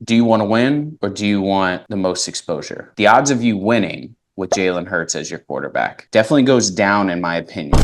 Do you want to win or do you want the most exposure? The odds of you winning with Jalen Hurts as your quarterback definitely goes down, in my opinion,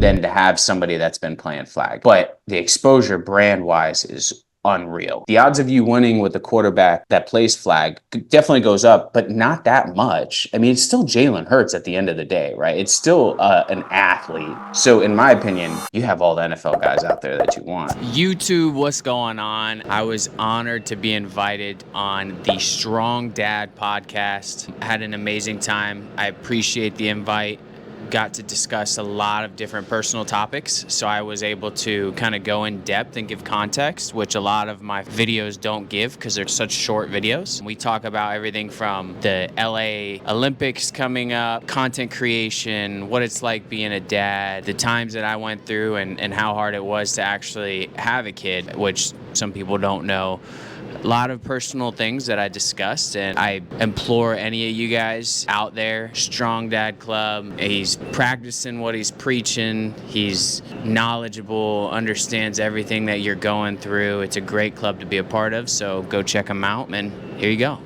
than to have somebody that's been playing flag. But the exposure brand wise is unreal. The odds of you winning with a quarterback that plays flag definitely goes up, but not that much. I mean, it's still Jalen Hurts at the end of the day, right? It's still an athlete. So, in my opinion, you have all the NFL guys out there that you want. YouTube, what's going on? I was honored to be invited on the Strong Dad podcast. I had an amazing time. I appreciate the invite. Got to discuss a lot of different personal topics, so I was able to kind of go in depth and give context, which a lot of my videos don't give because they're such short videos. We talk about everything from the LA Olympics coming up, content creation, what it's like being a dad, the times that I went through, and how hard it was to actually have a kid, which some people don't know. A lot of personal things that I discussed, and I implore any of you guys out there, Strong Dad Club. He's practicing what he's preaching. He's knowledgeable, understands everything that you're going through. It's a great club to be a part of, so go check him out, and here you go.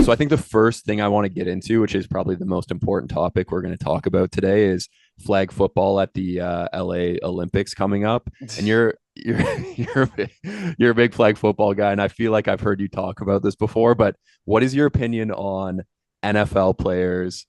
So I think the first thing I want to get into, which is probably the most important topic we're going to talk about today, is flag football at the LA Olympics coming up. And you're a big flag football guy, and I feel like I've heard you talk about this before. But what is your opinion on NFL players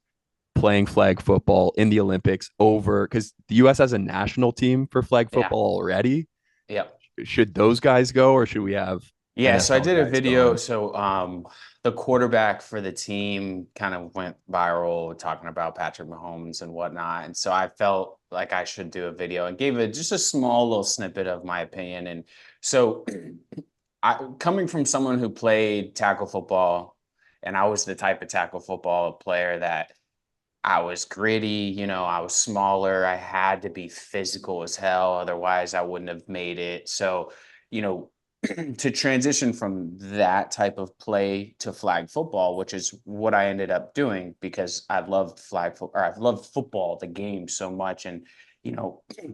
playing flag football in the Olympics over? Because the U.S. has a national team for flag Yeah. football already. Yep. Should those guys go, or should we have Yeah, so I NFL did a guys video. going? So the quarterback for the team kind of went viral talking about Patrick Mahomes and whatnot. And so I felt like I should do a video and gave it just a small little snippet of my opinion. And so coming from someone who played tackle football, and I was the type of tackle football player that I was gritty, I was smaller. I had to be physical as hell. Otherwise, I wouldn't have made it. So, you know, to transition from that type of play to flag football, which is what I ended up doing because I've loved flag football, or I've loved football, the game so much. And,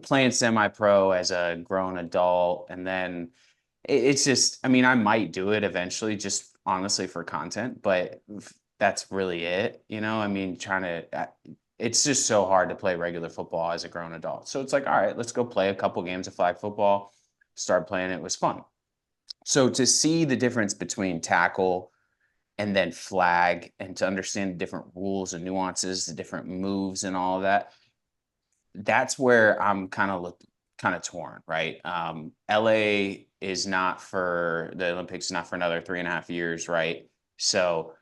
playing semi-pro as a grown adult. And then it's just, I mean, I might do it eventually, just honestly for content, but that's really it. I mean, it's just so hard to play regular football as a grown adult. So it's like, all right, let's go play a couple games of flag football. Start playing it was fun. So to see the difference between tackle and then flag and to understand the different rules and nuances, the different moves and all of that, that's where I'm kind of torn, right? LA is not for the Olympics, not for another 3.5 years, right? So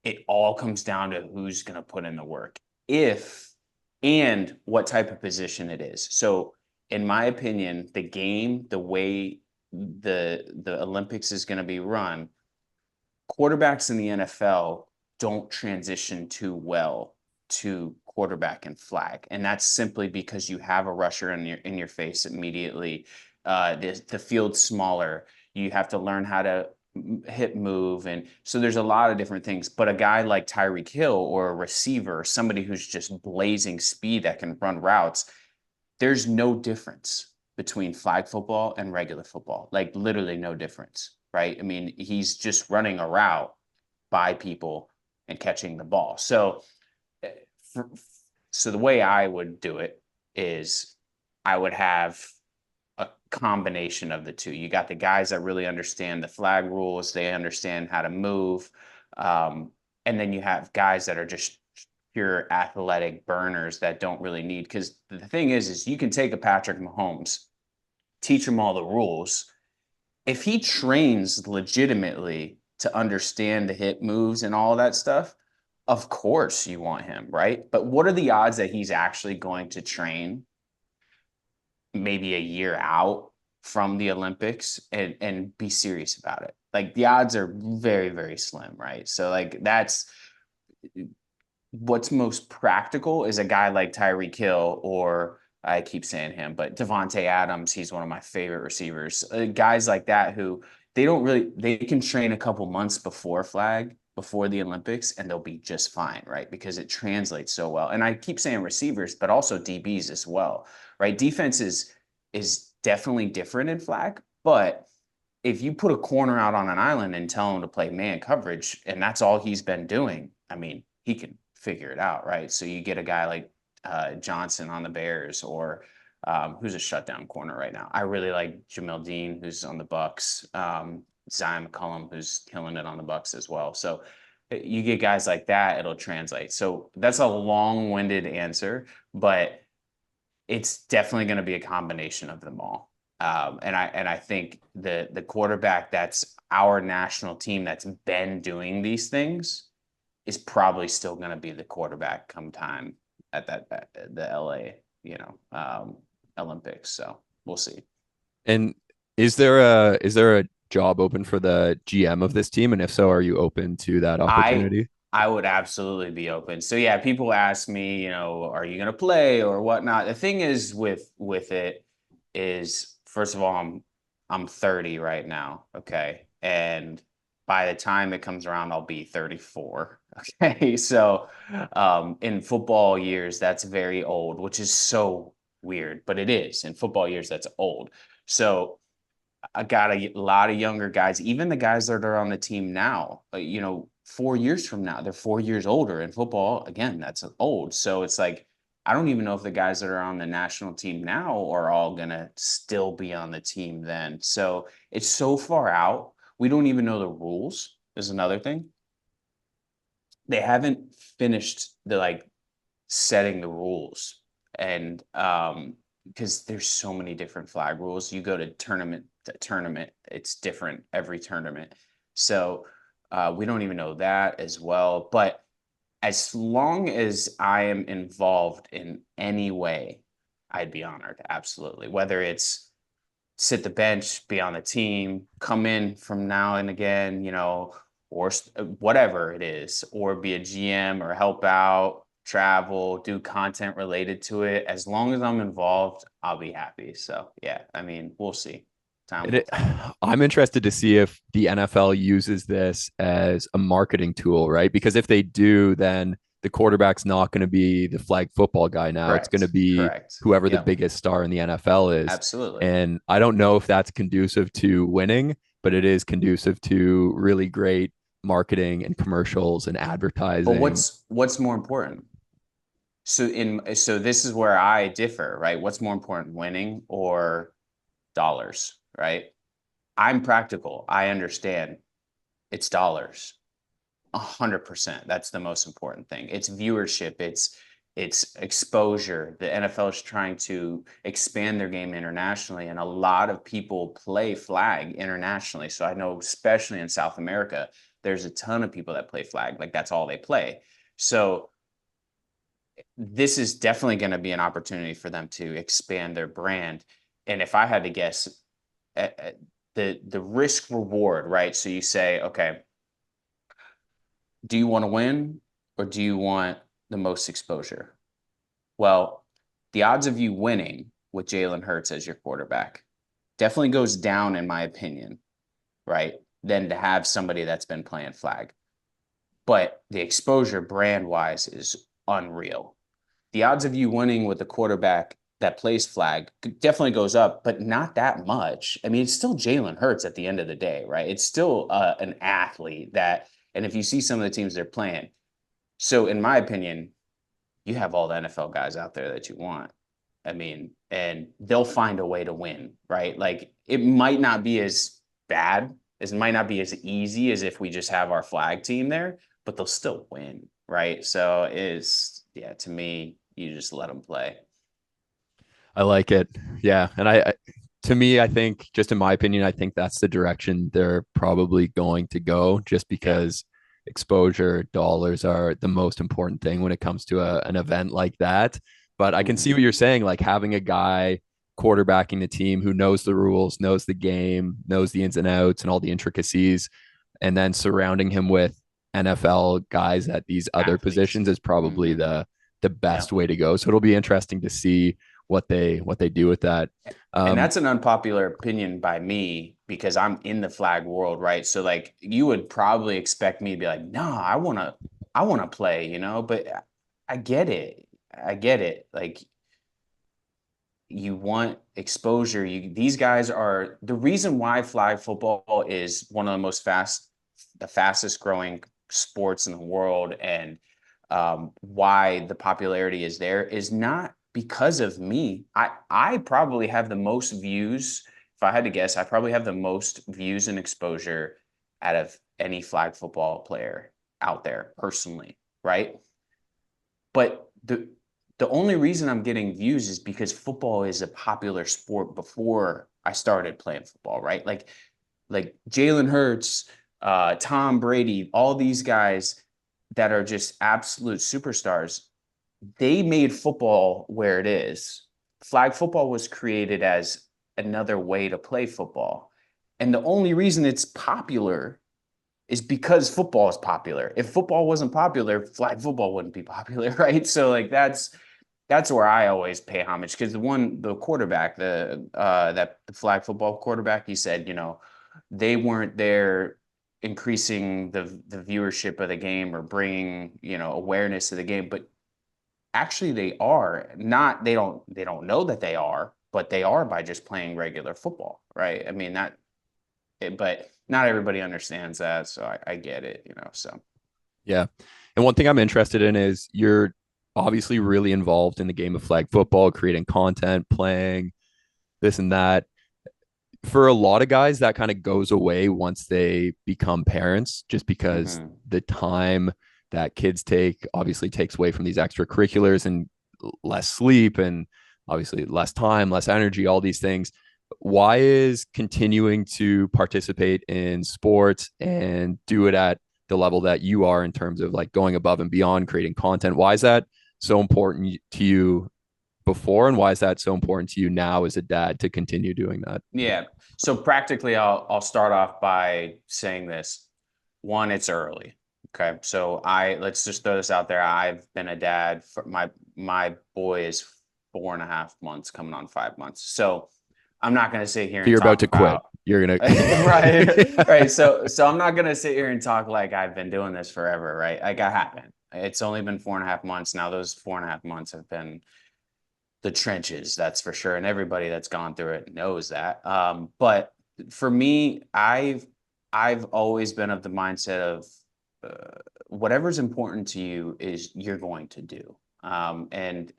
it all comes down to who's going to put in the work, if and what type of position it is. So, in my opinion, the game, the way the Olympics is going to be run, quarterbacks in the NFL don't transition too well to quarterback and flag, and that's simply because you have a rusher in your face immediately. The field's smaller. You have to learn how to hit move, and so there's a lot of different things. But a guy like Tyreek Hill or a receiver, somebody who's just blazing speed that can run routes, there's no difference between flag football and regular football. Like literally no difference, right? I mean, he's just running a route by people and catching the ball. So, eh, so the way I would do it is I would have a combination of the two. You got the guys that really understand the flag rules, they understand how to move. And then you have guys that are just pure athletic burners that don't really need, because the thing is you can take a Patrick Mahomes, teach him all the rules. If he trains legitimately to understand the hit moves and all of that stuff, of course you want him, right? But what are the odds that he's actually going to train maybe a year out from the Olympics and be serious about it? Like the odds are very, very slim, right? So like that's what's most practical is a guy like Tyreek Hill, or I keep saying him, but Devontae Adams, he's one of my favorite receivers. Guys like that who they can train a couple months before the Olympics, and they'll be just fine, right? Because it translates so well. And I keep saying receivers, but also DBs as well, right? Defense is definitely different in flag, but if you put a corner out on an island and tell him to play man coverage, and that's all he's been doing, I mean, he can figure it out, right? So you get a guy like Johnson on the Bears, or who's a shutdown corner right now. I really like Jamel Dean, who's on the Bucks. Zion McCollum, who's killing it on the Bucks as well. So you get guys like that, it'll translate. So that's a long-winded answer, but it's definitely going to be a combination of them all. And I think the quarterback that's our national team that's been doing these things is probably still going to be the quarterback come time at the LA, Olympics. So we'll see. And is there a job open for the GM of this team? And if so, are you open to that I opportunity? I would absolutely be open. So yeah, people ask me, are you going to play or whatnot? The thing is with it is, first of all, I'm 30 right now, okay, and by the time it comes around, I'll be 34. Okay, so in football years, that's very old, which is so weird, but it is in football years. That's old. So I got a lot of younger guys, even the guys that are on the team now, 4 years from now, they're 4 years older in football. Again, that's old. So it's like, I don't even know if the guys that are on the national team now are all going to still be on the team then. So it's so far out. We don't even know the rules, is another thing. They haven't finished the setting the rules. And because there's so many different flag rules. You go to tournament, it's different every tournament. So we don't even know that as well. But as long as I am involved in any way, I'd be honored, absolutely. Whether it's sit the bench, be on the team, come in from now and again, or whatever it is, or be a GM or help out, travel, do content related to it. As long as I'm involved, I'll be happy. So yeah, I mean, we'll see. Time will tell. I'm interested to see if the NFL uses this as a marketing tool, right? Because if they do, then the quarterback's not going to be the flag football guy now. It's going to Correct. be Correct. whoever the Yep. biggest star in the NFL is. Absolutely. And I don't know if that's conducive to winning, but it is conducive to really great marketing and commercials and But advertising. what's more important? So this is where I differ, right? What's more important, winning or dollars, right? I'm practical. I understand it's dollars. 100%. That's the most important thing. It's viewership. It's exposure. The NFL is trying to expand their game internationally, and a lot of people play flag internationally. So I know, especially in South America, there's a ton of people that play flag. Like that's all they play. So this is definitely going to be an opportunity for them to expand their brand. And if I had to guess, the risk reward, right? So you say, okay, do you want to win or do you want the most exposure? Well, the odds of you winning with Jalen Hurts as your quarterback definitely goes down, in my opinion, right? Than to have somebody that's been playing flag. But the exposure brand wise is unreal. The odds of you winning with a quarterback that plays flag definitely goes up, but not that much. I mean, it's still Jalen Hurts at the end of the day, right? It's still an athlete and if you see some of the teams they're playing, so in my opinion, you have all the NFL guys out there that you want. I mean, and they'll find a way to win, right? Like it might not be as bad, it might not be as easy as if we just have our flag team there, but they'll still win, right? So yeah, to me, you just let them play. I like it. Yeah. And to me, I think, just in my opinion, I think that's the direction they're probably going to go, just Yeah. because exposure dollars are the most important thing when it comes to an event like that. But I can Mm-hmm. see what you're saying, like having a guy quarterbacking the team who knows the rules, knows the game, knows the ins and outs and all the intricacies, and then surrounding him with NFL guys at these other Athletes. positions is probably Mm-hmm. the Yeah. best way to go. So it'll be interesting to see what they do with that. And Um, that's an unpopular opinion by me because I'm in the flag world, right? So like you would probably expect me to be like, "Nah, I want to play," but I get it. I get it. Like you want exposure. These guys are the reason why flag football is one of the fastest growing sports in the world, and why the popularity is there is not because of me. I probably have the most views. If I had to guess, I probably have the most views and exposure out of any flag football player out there personally, right? But the only reason I'm getting views is because football is a popular sport before I started playing football, right? Like Jalen Hurts, Tom Brady, all these guys that are just absolute superstars, they made football where it is. Flag football was created as another way to play football. And the only reason it's popular is because football is popular. If football wasn't popular, flag football wouldn't be popular, right? So like that's where I always pay homage, because the quarterback, the flag football quarterback, he said, they weren't there increasing the viewership of the game or bringing, awareness to the game, but actually they are not. They don't know that they are, but they are by just playing regular football, right? I mean but not everybody understands that, so I get it, so. Yeah. And one thing I'm interested in is you're obviously really involved in the game of flag football, creating content, playing this and that. For a lot of guys, that kind of goes away once they become parents, just because Mhm. the time that kids take obviously takes away from these extracurriculars and less sleep and obviously less time, less energy, all these things. Why is continuing to participate in sports and do it at the level that you are in terms of like going above and beyond creating content? Why is that so important to you before, and why is that so important to you now as a dad to continue doing that? Yeah. So practically, I'll start off by saying this. One, it's early. Okay. So let's just throw this out there. I've been a dad for my boy is 4.5 months, coming on 5 months. So I'm not going to sit here So and you're about talk to quit. about You're gonna right, right. So I'm not going to sit here and talk like I've been doing this forever, right? Like I haven't. It's only been 4.5 months now. Those 4.5 months have been the trenches, that's for sure. And everybody that's gone through it knows that. But for me, I've always been of the mindset of whatever's important to you is you're going to do. And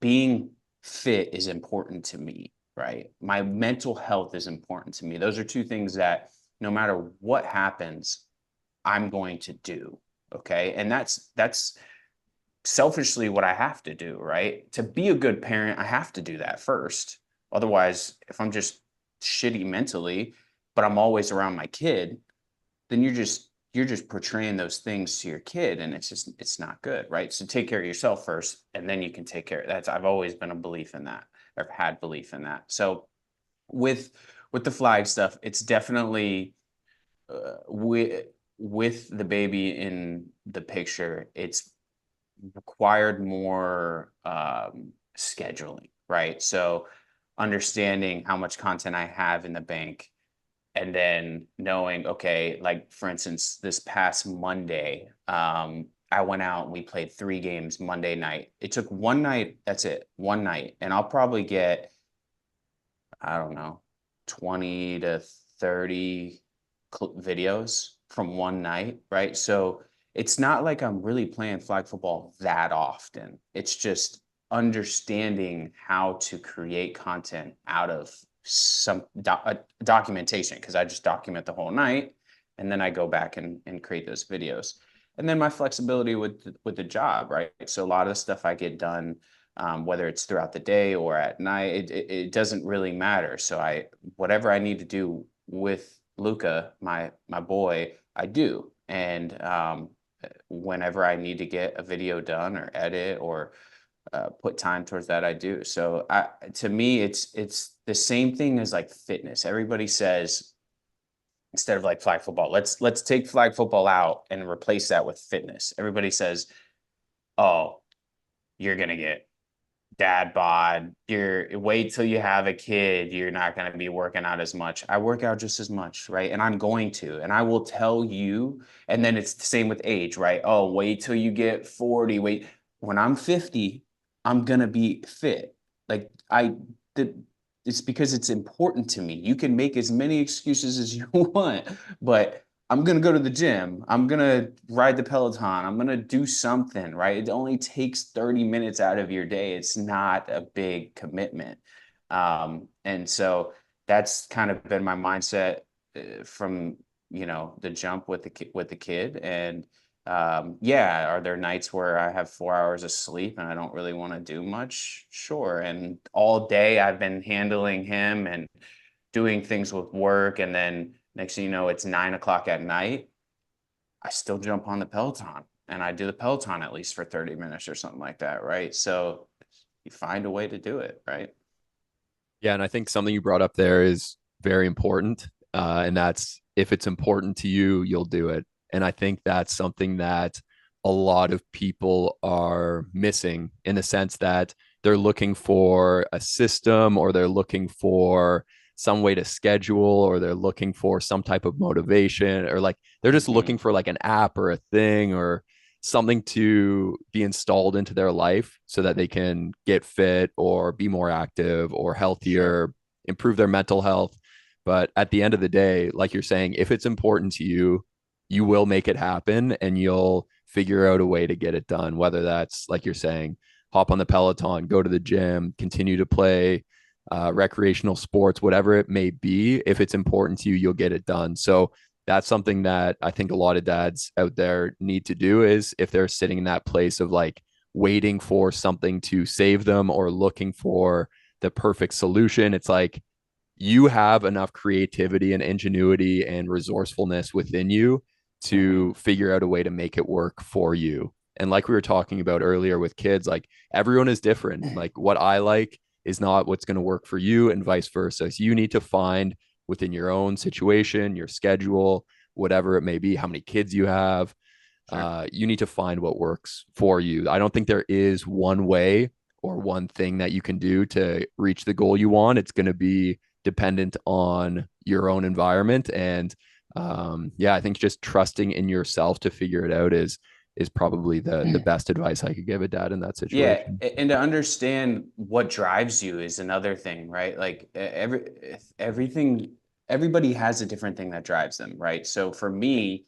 being fit is important to me, right? My mental health is important to me. Those are two things that no matter what happens, I'm going to do. Okay. And that's selfishly what I have to do, right? To be a good parent, I have to do that first. Otherwise, if I'm just shitty mentally, but I'm always around my kid, then you're just portraying those things to your kid, and it's not good, right? So take care of yourself first, and then you can take care. That's I've always been a belief in that. I've had belief in that. So with with the flag stuff, it's definitely with the baby in the picture, it's required more scheduling, right? So understanding how much content I have in the bank, and then knowing, okay, like for instance, this past Monday, I went out and we played 3 games Monday night. It took one night, that's it, one night. And I'll probably get, I don't know, 20 to 30 videos from one night, right? So it's not like I'm really playing flag football that often. It's just understanding how to create content out of some documentation, because I just document the whole night and then I go back and create those videos. And then my flexibility with the job, right? So a lot of the stuff I get done, whether it's throughout the day or at night, it doesn't really matter. So whatever I need to do with Luca, my boy, I do. And whenever I need to get a video done or edit or put time towards that, I do. So to me, it's the same thing as like fitness. Everybody says, instead of like flag football, let's take flag football out and replace that with fitness. Everybody says, oh, you're gonna get dad bod. You're wait till you have a kid. You're not going to be working out as much. I work out just as much, right? And I'm going to, and I will tell you. And then it's the same with age, right? Oh, wait till you get 40. Wait, when I'm 50, I'm going to be fit. Like I did. It's because it's important to me. You can make as many excuses as you want, but I'm gonna go to the gym. I'm gonna ride the Peloton. I'm gonna do something, right? It only takes 30 minutes out of your day. It's not a big commitment. And so that's kind of been my mindset from the jump with the kid. And yeah, are there nights where I have 4 hours of sleep and I don't really want to do much? Sure. And all day I've been handling him and doing things with work. And then next thing you know, it's 9 o'clock at night. I still jump on the Peloton and I do the Peloton at least for 30 minutes or something like that. Right. So you find a way to do it. Right. Yeah, and I think something you brought up there is very important, and that's if it's important to you, you'll do it. And I think that's something that a lot of people are missing in the sense that they're looking for a system or they're looking for some way to schedule or they're looking for some type of motivation or like they're just Hmm. looking for like an app or a thing or something to be installed into their life so that they can get fit or be more active or Sure. healthier, improve their mental health. But at the end of the day, like you're saying, if it's important to you, you will make it happen and you'll figure out a way to get it done. Whether that's like you're saying, hop on the Peloton, go to the gym, continue to play recreational sports, whatever it may be. If it's important to you, you'll get it done. So that's something that I think a lot of dads out there need to do is if they're sitting in that place of like waiting for something to save them or looking for the perfect solution, it's like you have enough creativity and ingenuity and resourcefulness within you Hmm. to figure out a way to make it work for you. And like we were talking about earlier with kids, like everyone is different. Like what I like is not what's going to work for you and vice versa. So you need to find within your own situation, your schedule, whatever it may be, how many kids you have. Sure. You need to find what works for you. I don't think there is one way or one thing that you can do to reach the goal you want. It's going to be dependent on your own environment. And yeah, I think just trusting in yourself to figure it out is probably the best advice I could give a dad in that Yeah, situation. and to understand what drives you is another thing, right? Like everything, everybody has a different thing that drives them, right? So for me,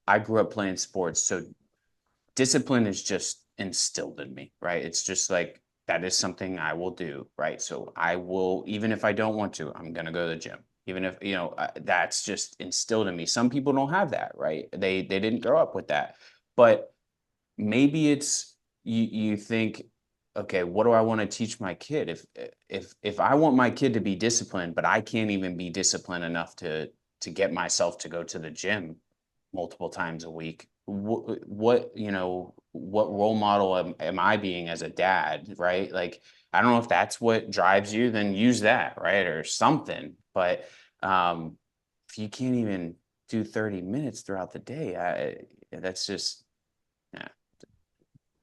I grew up playing sports, so discipline is just instilled in me, right? It's just like that is something I will do, right? So I will, even if I don't want to, I'm gonna go to the gym. Even if that's just instilled in me. Some people don't have that, right? They didn't grow up with that, but maybe it's you think, okay, what do I want to teach my kid? If I want my kid to be disciplined, but I can't even be disciplined enough to get myself to go to the gym multiple times a week, what role model am I being as a dad, right? Like, I don't know if that's what drives you, then use that, right? Or something. But if you can't even do 30 minutes throughout the day, that's just, yeah,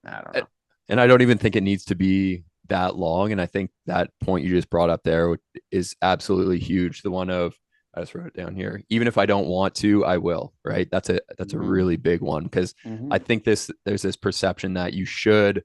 I don't know. And I don't even think it needs to be that long. And I think that point you just brought up there is absolutely huge. The one of I just wrote it down here. Even if I don't want to, I will. Right. That's a Hmm. really big one because I Hmm. think there's this perception that you should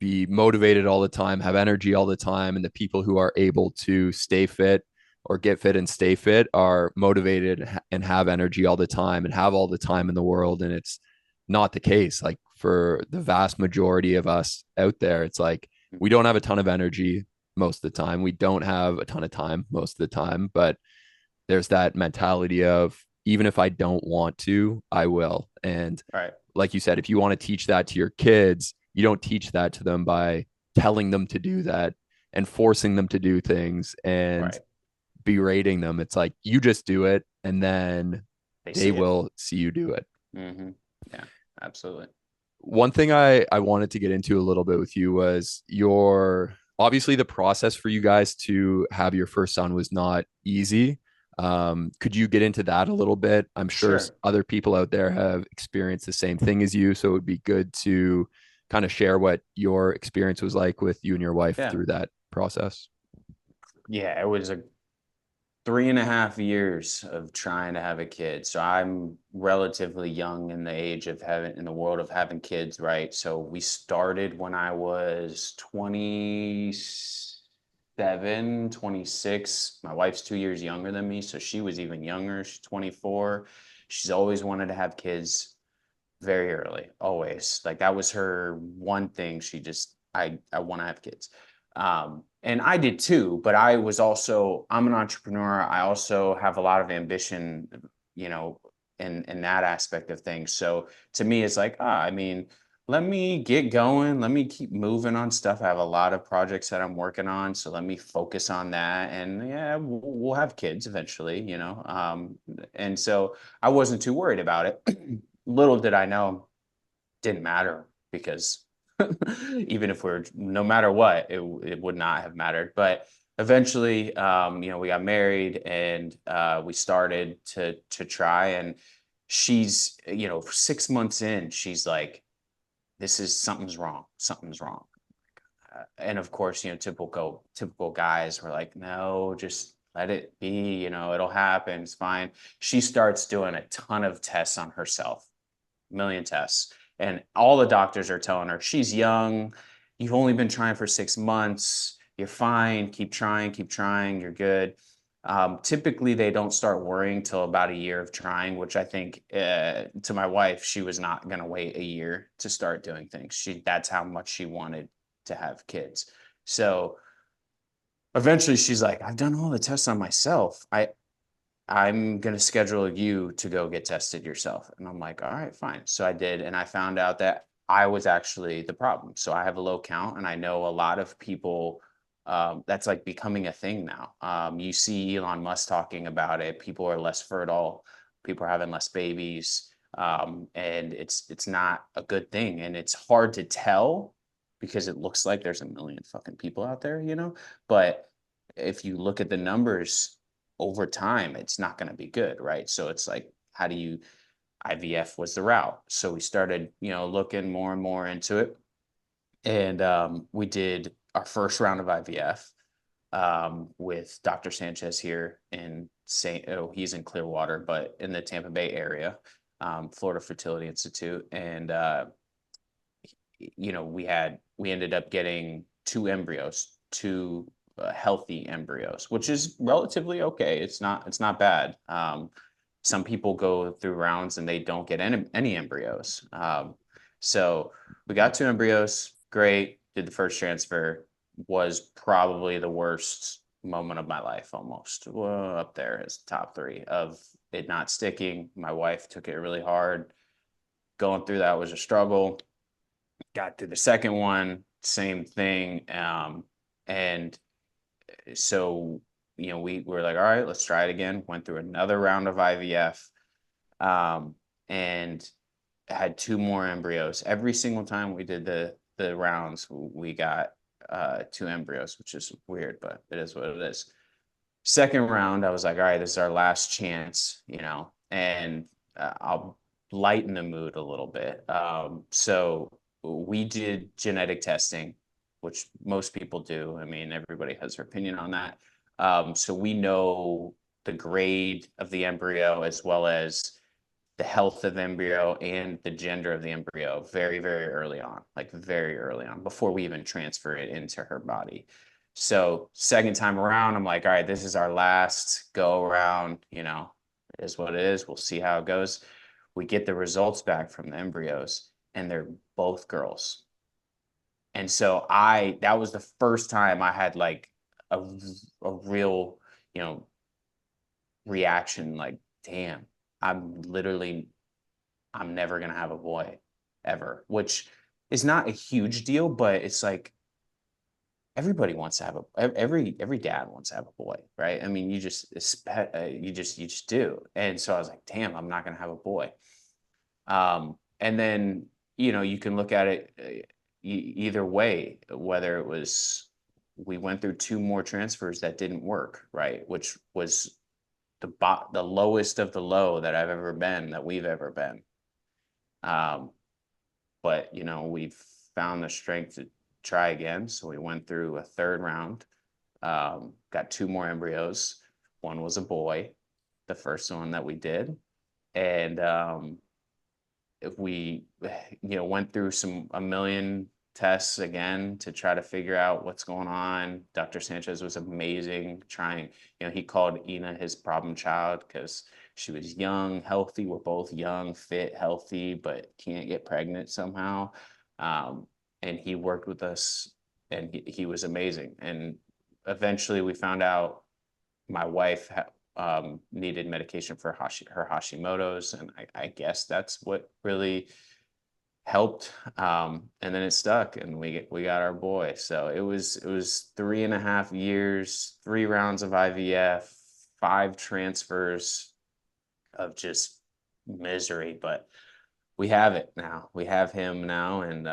be motivated all the time, have energy all the time, and the people who are able to stay fit or get fit and stay fit are motivated and have energy all the time and have all the time in the world. And it's not the case. Like for the vast majority of us out there, it's like we don't have a ton of energy most of the time. We don't have a ton of time most of the time, but there's that mentality of even if I don't want to, I will. And Right. like you said, if you want to teach that to your kids, you don't teach that to them by telling them to do that and forcing them to do things and Right. berating them. It's like you just do it and then They they see it. will see you do it. Hmm. Yeah, absolutely. One thing I wanted to get into a little bit with you was your obviously the process for you guys to have your first son was not easy. Could you get into that a little bit? I'm sure Sure. other people out there have experienced the same thing as you, so it would be good to kind of share what your experience was like with you and your wife Yeah. through that process. Yeah, it was a 3.5 years of trying to have a kid. So I'm relatively young in the age of having in the world of having kids, right? So we started when I was 20. 26. My wife's 2 years younger than me, so she was even younger. She's 24. She's always wanted to have kids very early, always. Like that was her one thing. She just, I want to have kids. And I did too, but I'm an entrepreneur. I also have a lot of ambition, you know, in that aspect of things. So to me, it's like, I mean, let me get going. Let me keep moving on stuff. I have a lot of projects that I'm working on. So let me focus on that. And yeah, we'll have kids eventually, you know. And so I wasn't too worried about it. Little did I know, didn't matter because even if we're no matter what, it would not have mattered. But eventually, you know, we got married and we started to try. And she's, you know, 6 months in, she's like, "This is something's wrong. Something's wrong." And of course, you know, typical guys were like, "No, just let it be. You know, it'll happen. It's fine." She starts doing a ton of tests on herself, million tests. And all the doctors are telling her, she's young. You've only been trying for 6 months. You're fine. Keep trying. You're good. Typically, they don't start worrying till about a year of trying, which I think to my wife, she was not going to wait a year to start doing things. That's how much she wanted to have kids. So eventually she's like, I've done all the tests on myself. I'm going to schedule you to go get tested yourself. And I'm like, all right, fine. So I did. And I found out that I was actually the problem. So I have a low count. And I know a lot of people, that's like becoming a thing now. You see Elon Musk talking about it. People are less fertile. People are having less babies. And it's not a good thing. And it's hard to tell because it looks like there's a million fucking people out there, you know? But if you look at the numbers, over time, it's not going to be good, right? So it's like, how do you, IVF was the route. So we started, you know, looking more and more into it. And we did our first round of IVF with Dr. Sanchez here in he's in Clearwater, but in the Tampa Bay area, Florida Fertility Institute. And, you know, we ended up getting two healthy embryos, which is relatively okay. It's not bad. Some people go through rounds and they don't get any embryos. So we got two embryos. Great. Did the first transfer. Was probably the worst moment of my life, almost. Well, up there as top three of it not sticking. My wife took it really hard. Going through that was a struggle. Got through the second one, same thing. And so, you know, we were like, all right, let's try it again. Went through another round of IVF, and had two more embryos. Every single time we did the rounds, we got two embryos, which is weird, but it is what it is. Second round, I was like, all right, this is our last chance, you know, and I'll lighten the mood a little bit. So we did genetic testing, which most people do. I mean, everybody has their opinion on that. So we know the grade of the embryo as well as the health of the embryo and the gender of the embryo very, very early on, like very early on, before we even transfer it into her body. So second time around, I'm like, all right, this is our last go around, you know, it is what it is. We'll see how it goes. We get the results back from the embryos and they're both girls. And so that was the first time I had like a, a real, you know, reaction like, damn, I'm literally, I'm never going to have a boy ever, which is not a huge deal, but it's like, everybody wants to have every dad wants to have a boy, right? I mean, you just do. And so I was like, damn, I'm not going to have a boy. And then, you know, you can look at it either way, whether it was, we went through two more transfers that didn't work, right? Which was the lowest of the low that I've ever been, that we've ever been. But you know, we've found the strength to try again. So we went through a third round, got two more embryos. One was a boy, the first one that we did. And if we, you know, went through a million tests again to try to figure out what's going on. Dr. Sanchez was amazing trying, he called Ina his problem child because she was young, healthy. We're both young, fit, healthy, but can't get pregnant somehow. And he worked with us, and he was amazing. And eventually we found out my wife needed medication for her Hashimoto's, and I guess that's what really helped. And then it stuck, and we got our boy. So it was 3.5 years, 3 rounds of IVF, 5 transfers of just misery, but we have it now. We have him now, and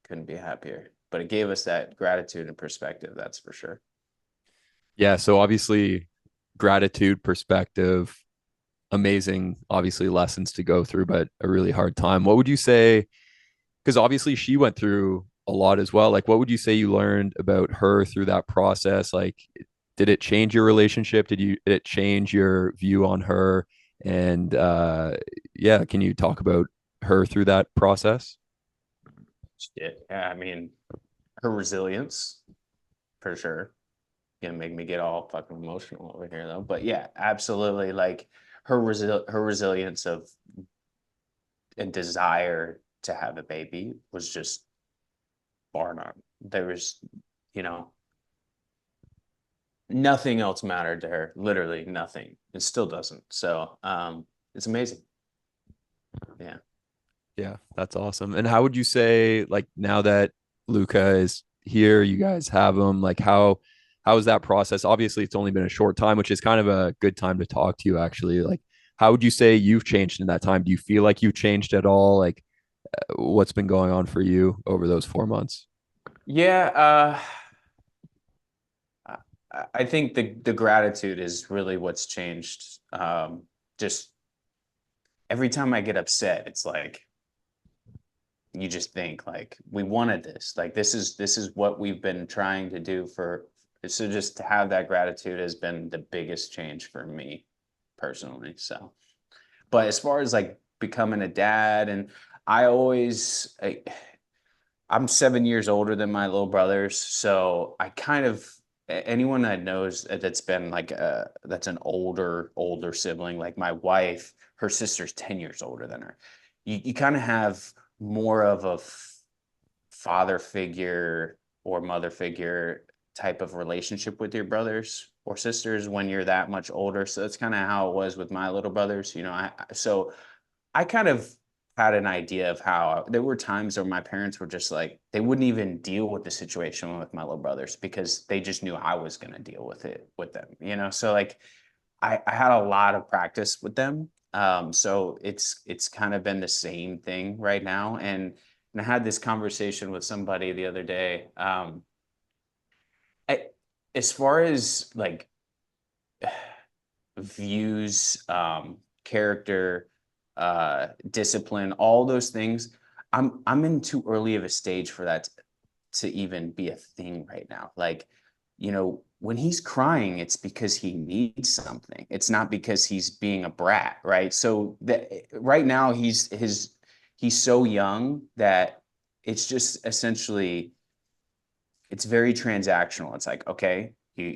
couldn't be happier. But it gave us that gratitude and perspective, that's for sure. Yeah. So obviously, gratitude, perspective, amazing, obviously, lessons to go through, but a really hard time. What would you say? Because obviously, she went through a lot as well. Like, what would you say you learned about her through that process? Like, did it change your relationship? Did it change your view on her? And yeah, can you talk about her through that process? Shit. Yeah, I mean, her resilience, for sure. Gonna make me get all fucking emotional over here though. But yeah, absolutely. Like her resilience of and desire to have a baby was just bar none. There was, you know, nothing else mattered to her. Literally nothing. It still doesn't. So it's amazing. Yeah. Yeah, that's awesome. And how would you say, like, now that Luca is here, you guys have him, like, how is that process? Obviously, it's only been a short time, which is kind of a good time to talk to you, actually. Like, how would you say you've changed in that time? Do you feel like you've changed at all? Like, what's been going on for you over those 4 months? Yeah, I think the gratitude is really what's changed. Just every time I get upset, it's like you just think like we wanted this. Like this is what we've been trying to do for. So just to have that gratitude has been the biggest change for me personally. So, but as far as like becoming a dad, and I always I'm 7 years older than my little brothers, so I kind of anyone that knows that's been like that's an older sibling, like my wife, her sister's 10 years older than her. You kind of have more of a father figure or mother figure type of relationship with your brothers or sisters when you're that much older. So that's kind of how it was with my little brothers. So I kind of had an idea of how there were times where my parents were just like, they wouldn't even deal with the situation with my little brothers because they just knew I was going to deal with it with them. So like I had a lot of practice with them. So it's kind of been the same thing right now. And I had this conversation with somebody the other day. I, as far as like views, character, discipline, all those things. I'm in too early of a stage for that to even be a thing right now. Like, when he's crying, it's because he needs something. It's not because he's being a brat, right? So that right now he's so young that it's just essentially it's very transactional. It's like, okay,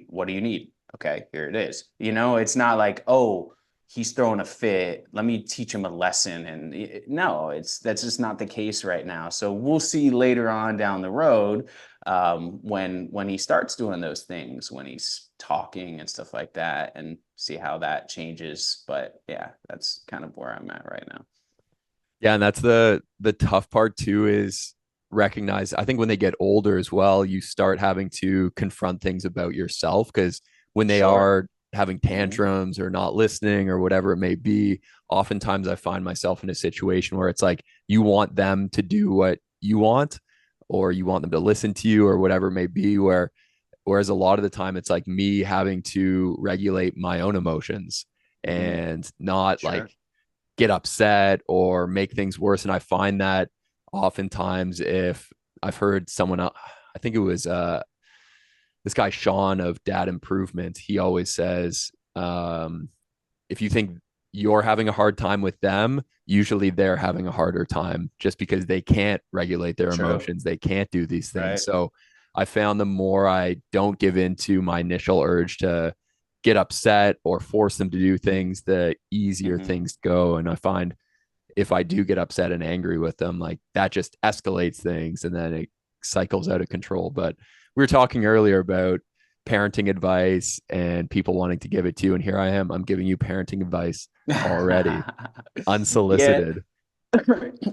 what do you need? Okay, here it is. It's not like, oh, he's throwing a fit. Let me teach him a lesson. And no, that's just not the case right now. So we'll see later on down the road when he starts doing those things, when he's talking and stuff like that, and see how that changes. But yeah, that's kind of where I'm at right now. Yeah, and that's the tough part too is recognize. I think when they get older as well, you start having to confront things about yourself because when they Sure. are having Mhm. tantrums or not listening or whatever it may be, oftentimes I find myself in a situation where it's like you want them to do what you want or you want them to listen to you or whatever it may be whereas a lot of the time it's like me having to regulate my own emotions Mhm. and not like Sure. get upset or make things worse. And I find that oftentimes if I've heard someone else, I think it was this guy Sean of Dad Improvement, he always says, if you think you're having a hard time with them, usually they're having a harder time just because they can't regulate their True. emotions. They can't do these things. Right. So I found the more I don't give in to my initial urge to get upset or force them to do things, the easier Hmm. things go. And I find if I do get upset and angry with them, like that just escalates things and then it cycles out of control. But we were talking earlier about parenting advice and people wanting to give it to you. And here I am, I'm giving you parenting advice already, Yeah. unsolicited.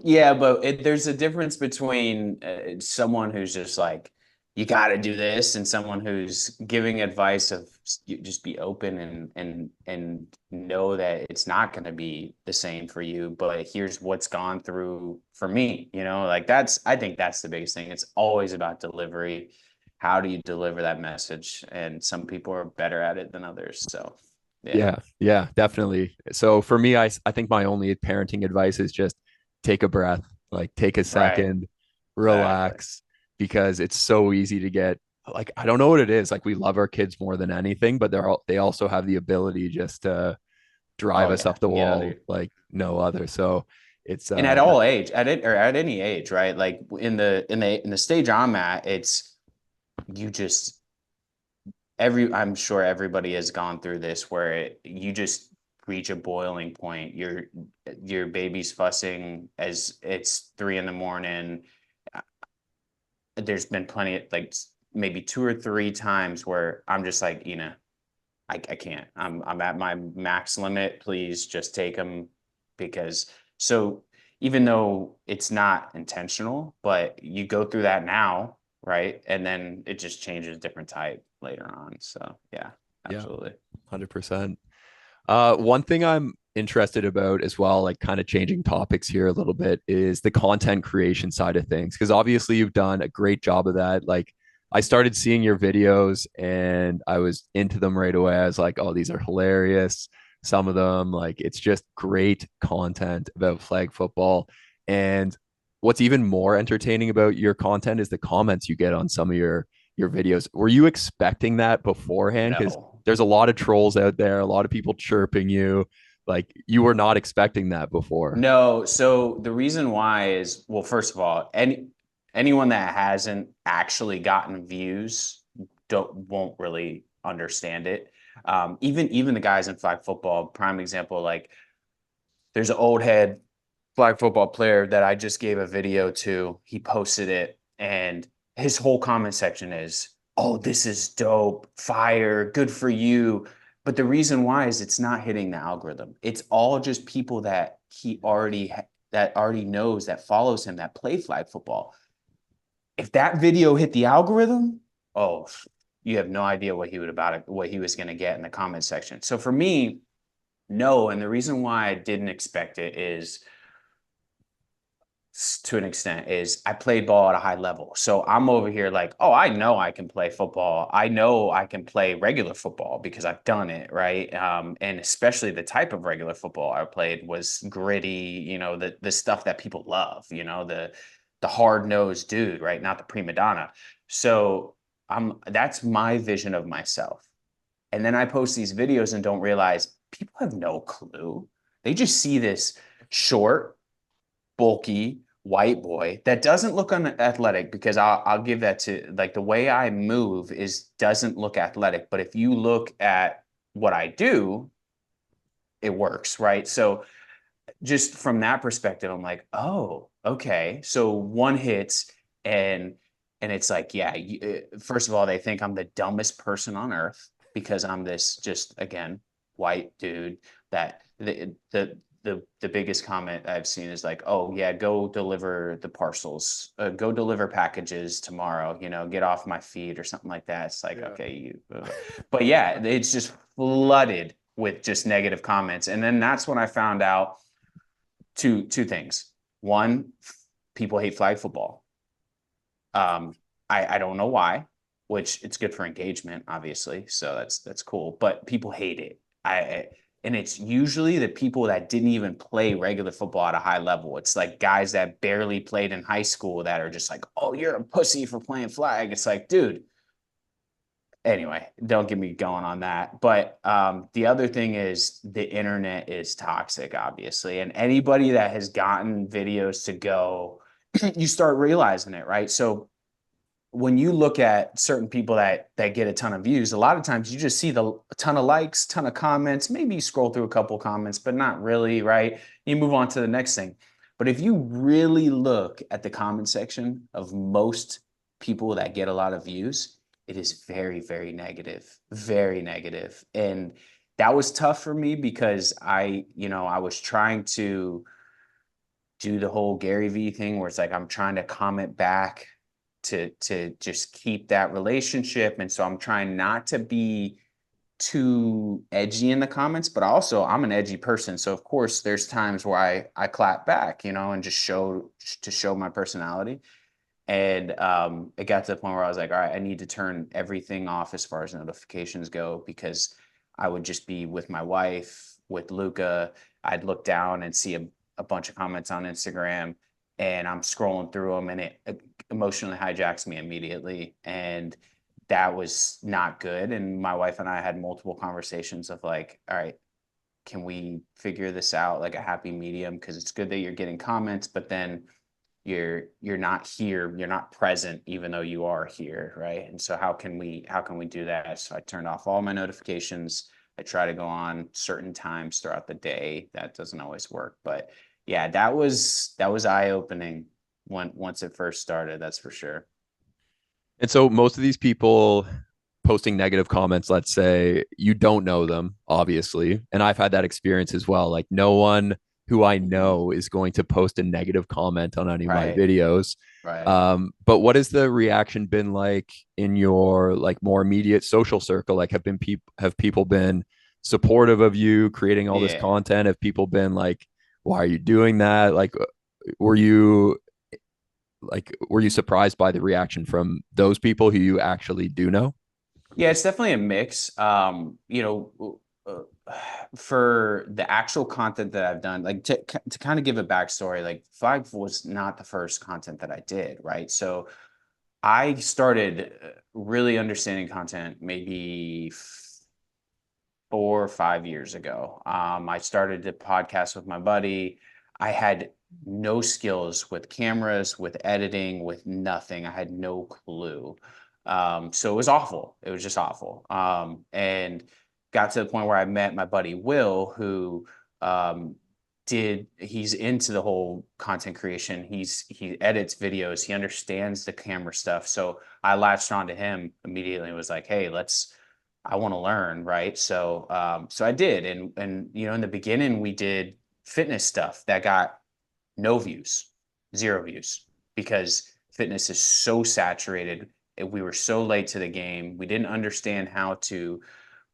Yeah, but there's a difference between someone who's just like, you got to do this, and someone who's giving advice of you just be open and know that it's not going to be the same for you. But here's what's gone through for me. Like I think that's the biggest thing. It's always about delivery. How do you deliver that message? And some people are better at it than others. So, yeah, Yeah, definitely. So for me, I think my only parenting advice is just take a breath, like take a right, second, exactly. relax, because it's so easy to get like, I don't know what it is. Like we love our kids more than anything, but they also have the ability just to drive Oh us yeah, up the get wall under. like no other. So it's And at all age, at it or at any age, right? Like in the stage I'm at, it's you just I'm sure everybody has gone through this where you just reach a boiling point. Your baby's fussing as it's 3 in the morning. There's been plenty of like maybe 2 or 3 times where I'm just like, I can't. I'm at my max limit. Please just take them because so even though it's not intentional, but you go through that now, right? And then it just changes different type later on. So yeah, yeah, absolutely. 100%. One thing I'm interested about as well, like kind of changing topics here a little bit, is the content creation side of things. Because obviously you've done a great job of that. Like I started seeing your videos and I was into them right away. I was like, oh, these are hilarious. Some of them, like it's just great content about flag football. And what's even more entertaining about your content is the comments you get on some of your videos. Were you expecting that beforehand? Because No. there's a lot of trolls out there, a lot of people chirping you. Like you were not expecting that before. No, so the reason why is, well, first of all, anyone that hasn't actually gotten views won't really understand it. Even the guys in flag football, prime example, like there's an old head flag football player that I just gave a video to. He posted it, and his whole comment section is, "Oh, this is dope, fire, good for you." But the reason why is it's not hitting the algorithm. It's all just people that that already knows, that follows him, that play flag football. If that video hit the algorithm, oh, you have no idea what he was going to get in the comment section. So for me, no. And the reason why I didn't expect it is to an extent is I played ball at a high level. So I'm over here like, oh, I know I can play football. I know I can play regular football because I've done it, right? And especially the type of regular football I played was gritty, the stuff that people love, the hard-nosed dude, right? Not the prima donna. So that's my vision of myself. And then I post these videos and don't realize people have no clue. They just see this short, bulky white boy that doesn't look unathletic because I'll give that to like the way I move is doesn't look athletic. But if you look at what I do, it works, right? So just from that perspective, I'm like, oh, okay. So one hits and it's like, yeah, first of all, they think I'm the dumbest person on earth because I'm this just again white dude that the biggest comment I've seen is like, oh yeah, go deliver the parcels, go deliver packages tomorrow, get off my feet or something like that. It's like, Yeah. okay, but yeah, it's just flooded with just negative comments. And then that's when I found out two things. One, people hate flag football. I don't know why, which it's good for engagement, obviously. So that's cool. But people hate it. And it's usually the people that didn't even play regular football at a high level. It's like guys that barely played in high school that are just like, oh, you're a pussy for playing flag. It's like, dude, anyway, don't get me going on that. But the other thing is the internet is toxic, obviously. And anybody that has gotten videos to go, you start realizing it, right? So when you look at certain people that get a ton of views, a lot of times you just see a ton of likes, ton of comments, maybe you scroll through a couple comments, but not really, right? You move on to the next thing. But if you really look at the comment section of most people that get a lot of views, it is very, very negative, very negative. And that was tough for me because I was trying to do the whole Gary V thing where it's like I'm trying to comment back to just keep that relationship. And so I'm trying not to be too edgy in the comments, but also I'm an edgy person. So of course there's times where I clap back, and just show my personality. And it got to the point where I was like, all right, I need to turn everything off as far as notifications go, because I would just be with my wife, with Luca. I'd look down and see a bunch of comments on Instagram, and I'm scrolling through them, and it emotionally hijacks me immediately. And that was not good. And my wife and I had multiple conversations of like, all right, can we figure this out, like a happy medium? Because it's good that you're getting comments, but then you're not here, you're not present, even though you are here, right? And so how can we do that? So I turned off all my notifications. I try to go on certain times throughout the day. That doesn't always work, but yeah, that was eye-opening once it first started, that's for sure. And so most of these people posting negative comments, let's say you don't know them, obviously. And I've had that experience as well. Like no one who I Mhm. know is going to post a negative comment on any of my Right, videos. right. But what has the reaction been like in your like more immediate social circle? Like have people been supportive of you creating all this Yeah. content? Have people been like, why are you doing that? Like were you were you surprised by the reaction from those people who you actually do know? Yeah, it's definitely a mix. For the actual content that I've done, like to kind of give a backstory, like Flag was not the first content that I did, right? So I started really understanding content maybe 4 or 5 years ago. I started to podcast with my buddy. I had no skills with cameras, with editing, with nothing. I had no clue. So it was awful. It was just awful. And got to the point where I met my buddy Will, who um, he's into the whole content creation. He edits videos. He understands the camera stuff. So I latched onto him immediately and was like, hey, I want to learn, right? So I did, and in the beginning we did fitness stuff that got no views, 0 views, because fitness is so saturated. We were so late to the game. We didn't understand how to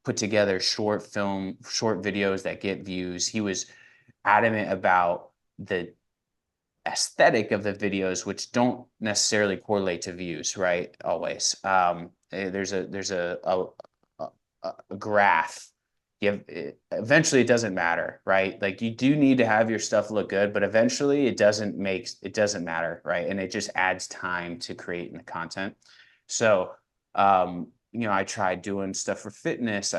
put together short videos that get views. He was adamant about the aesthetic of the videos, which don't necessarily correlate to views, right? Always. There's a graph. Eventually it doesn't matter, right? Like you do need to have your stuff look good, but eventually it doesn't matter, right? And it just adds time to creating the content. So I tried doing stuff for fitness.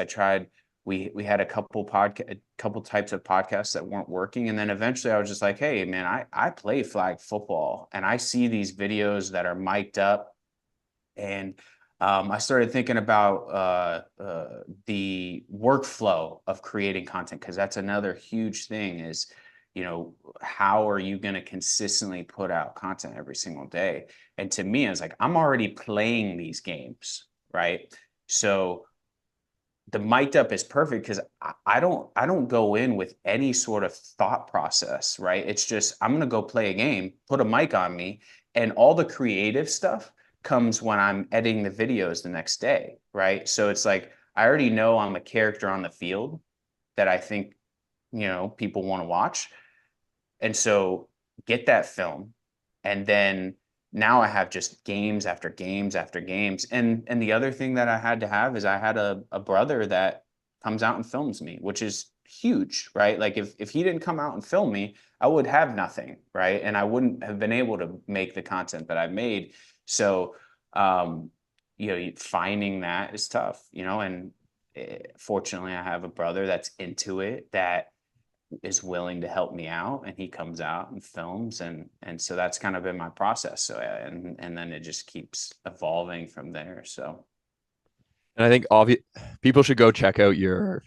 We had a couple types of podcasts that weren't working, and then eventually I was just like, hey man, I play flag football and I see these videos that are mic'd up, and I started thinking about the workflow of creating content, because that's another huge thing is, how are you going to consistently put out content every single day? And to me, I was like, I'm already playing these games, right? So the mic'd up is perfect because I don't go in with any sort of thought process, right? It's just I'm gonna go play a game, put a mic on me, and all the creative stuff comes when I'm editing the videos the next day, right? So it's like I already know I'm a character on the field that I think people want to watch. And so get that film, and then now I have just games after games after games. And the other thing that I had to have is I had a brother that comes out and films me, which is huge, right? Like if he didn't come out and film me, I would have nothing, right? And I wouldn't have been able to make the content that I've made. So finding that is tough, and fortunately I have a brother that's into it, that is willing to help me out, and he comes out and films, and so that's kind of been my process. So and then it just keeps evolving from there. So And I think people should go check out your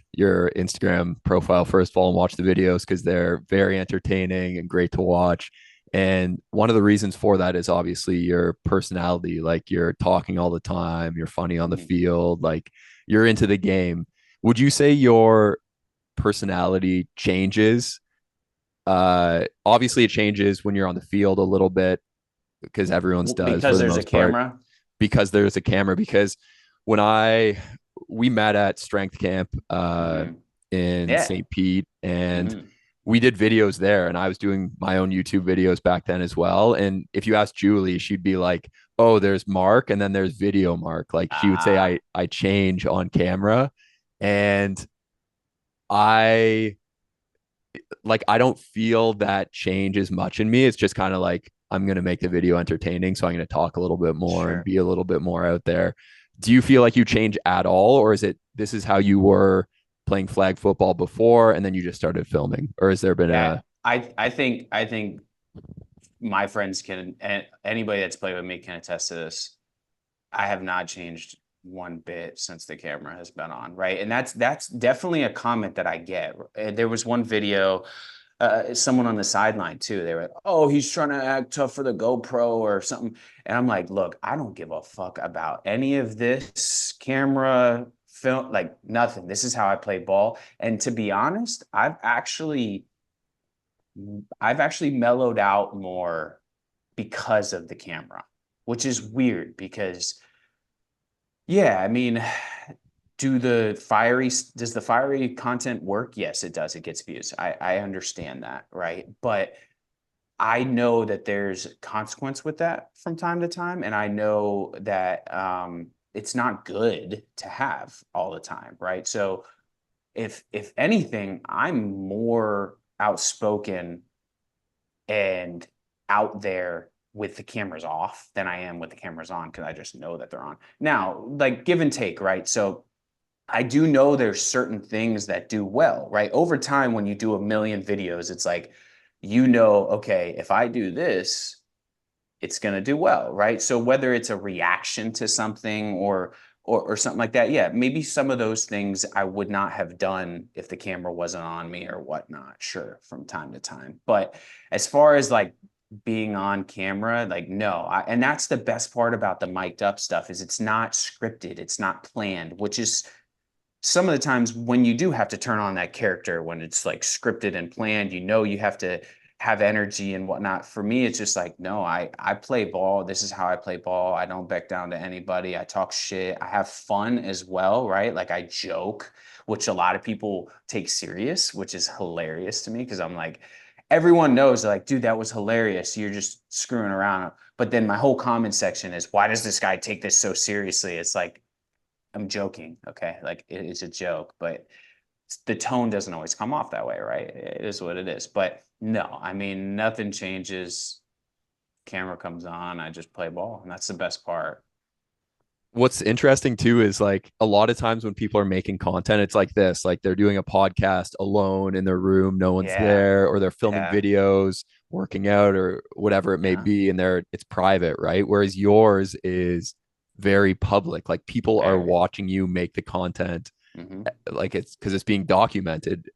Instagram profile first of all and watch the videos because they're very entertaining and great to watch. And one of the reasons for that is obviously your personality. Like you're talking all the time, you're funny on the field, like you're into the game. Would you say your personality changes? Obviously it changes when you're on the field a little bit because everyone's does for because the there's a most part camera. because there's a camera. Because when we met at strength camp in Yeah. St. Pete, and hmm we did videos there, and I was doing my own YouTube videos back then as well. And if you ask Julie, she'd be like, oh, there's Mark and then there's video Mark. Like she would say I change on camera. And I I don't feel that change as much in me. It's just kind of like I'm gonna make the video entertaining, so I'm gonna talk a little bit more and Sure. be a little bit more out there. Do you feel like you change at all, or is it this is how you were playing flag football before, and then you just started filming, or has there been Yeah. a I think my friends can, and anybody that's played with me can attest to this. I have not changed one bit since the camera has been on, right? And that's definitely a comment that I get. There was one video, someone on the sideline too. They were like, "Oh, he's trying to act tough for the GoPro or something," and I'm like, "Look, I don't give a fuck about any of this camera film, like nothing. This is how I play ball." And to be honest, I've actually mellowed out more because of the camera, which is weird because yeah, I mean, does the fiery content work? Yes, it does. It gets views. I understand that, right? But I know that there's consequence with that from time to time, and I know that it's not good to have all the time, right? So if anything, I'm more outspoken and out there with the cameras off than I am with the cameras on because I just know that they're on. Now, like give and take, right? So I do know there's certain things that do well, right? Over time, when you do a million videos, it's like, okay, if I do this, it's going to do well, right? So whether it's a reaction to something or something like that, yeah, maybe some of those things I would not have done if the camera wasn't on me or whatnot, sure, from time to time. But as far as like being on camera, like no, and that's the best part about the mic'd up stuff is it's not scripted, it's not planned, which is some of the times when you do have to turn on that character when it's like scripted and planned, you have to have energy and whatnot. For me, it's just like, no, I play ball. This is how I play ball. I don't back down to anybody. I talk shit. I have fun as well, right? Like I joke, which a lot of people take serious, which is hilarious to me because I'm like, everyone knows, like, dude, that was hilarious. You're just screwing around. But then my whole comment section is, why does this guy take this so seriously? It's like, I'm joking, okay? Like it's a joke, but the tone doesn't always come off that way, right? It is what it is. But no, I mean, nothing changes. Camera comes on, I just play ball, and that's the best part. what's interesting too is like a lot of times when people are making content, it's like this, like they're doing a podcast alone in their room, no one's Yeah, there, or they're filming yeah, videos, working out or whatever it may yeah. be, and it's private, right? Whereas yours is very public. Like people are Very. watching you make the content, hmm like it's because it's being documented.